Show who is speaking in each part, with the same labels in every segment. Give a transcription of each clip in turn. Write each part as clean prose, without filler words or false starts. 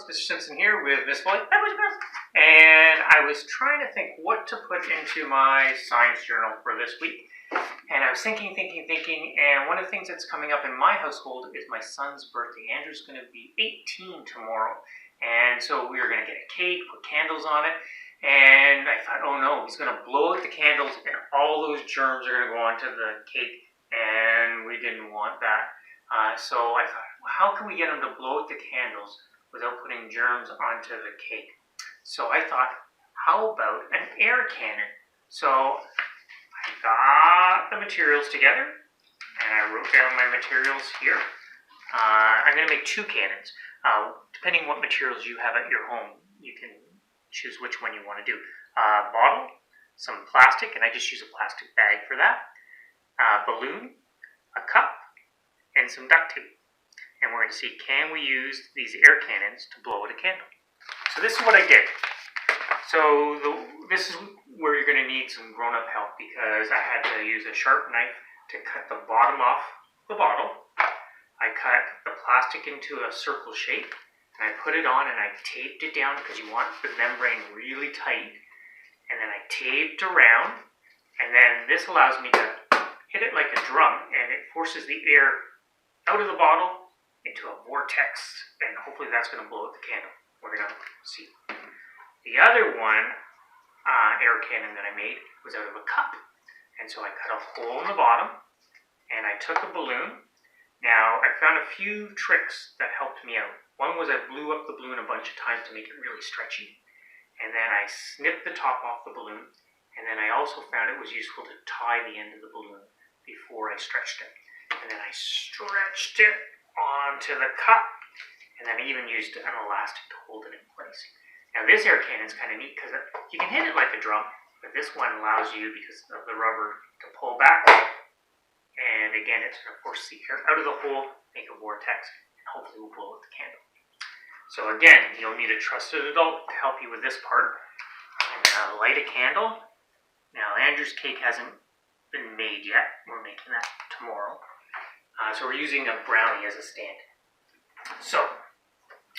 Speaker 1: Mr. Simpson here with Miss Molly. Hi, Miss Girls. And I was trying to think what to put into my science journal for this week. And I was thinking, and one of the things that's coming up in my household is my son's birthday. Andrew's going to be 18 tomorrow. And so we were going to get a cake, put candles on it. And I thought, oh no, he's going to blow out the candles and all those germs are going to go onto the cake. And we didn't want that. So I thought, well, how can we get him to blow out the candles without putting germs onto the cake? So I thought, how about an air cannon? So I got the materials together and I wrote down my materials here. I'm going to make two cannons. Depending what materials you have at your home, you can choose which one you want to do. A bottle, some plastic, and I just use a plastic bag for that. A balloon, a cup, and some duct tape. And we're going to see, can we use these air cannons to blow out a candle? So this is what I did. So this is where you're going to need some grown-up help, because I had to use a sharp knife to cut the bottom off the bottle. I cut the plastic into a circle shape, and I put it on and I taped it down because you want the membrane really tight. And then I taped around, and then this allows me to hit it like a drum, and it forces the air out of the bottle into a vortex, and hopefully that's going to blow out the candle. We're going to see. The other one, air cannon that I made, was out of a cup. And so I cut a hole in the bottom, and I took a balloon. Now, I found a few tricks that helped me out. One was I blew up the balloon a bunch of times to make it really stretchy. And then I snipped the top off the balloon. And then I also found it was useful to tie the end of the balloon before I stretched it. And then I stretched it onto the cup. And then I even used an elastic to hold it in place. Now this air cannon is kind of neat because you can hit it like a drum, but this one allows you, because of the rubber, to pull back. And again, it's going to force the air out of the hole, make a vortex, and hopefully will blow out the candle. So again, you'll need a trusted adult to help you with this part. I'm going to light a candle. Now Andrew's cake hasn't been made yet. We're making that tomorrow. So we're using a brownie as a stand. So,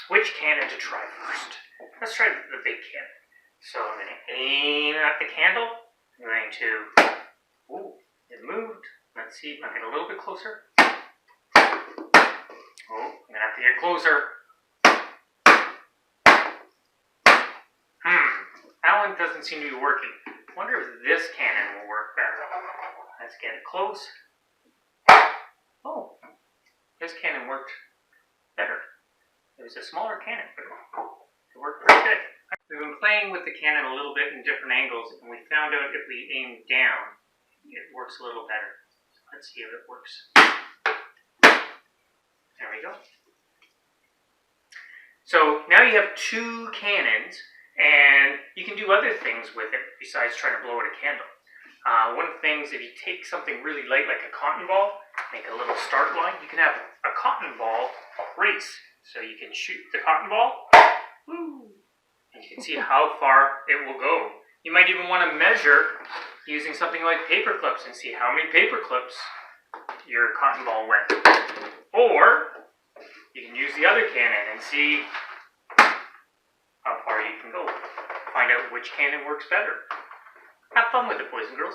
Speaker 1: which cannon to try first? Let's try the big cannon. So I'm going to aim at the candle. I'm going to, ooh, it moved. Let's see, I'll get a little bit closer. Oh, I'm going to have to get closer. That one doesn't seem to be working. I wonder if this cannon will work better. Let's get it close. Oh, this cannon worked better. It was a smaller cannon, but it worked pretty good. We've been playing with the cannon a little bit in different angles, and we found out if we aim down, it works a little better. So let's see if it works. There we go. So now you have two cannons, and you can do other things with it besides trying to blow out a candle. One of the things, if you take something really light like a cotton ball, make a little start line, you can have a cotton ball race. So you can shoot the cotton ball, woo, and you can see how far it will go. You might even want to measure using something like paper clips and see how many paper clips your cotton ball went. Or you can use the other cannon and see how far you can go. Find out which cannon works better. Have fun with it, boys and girls.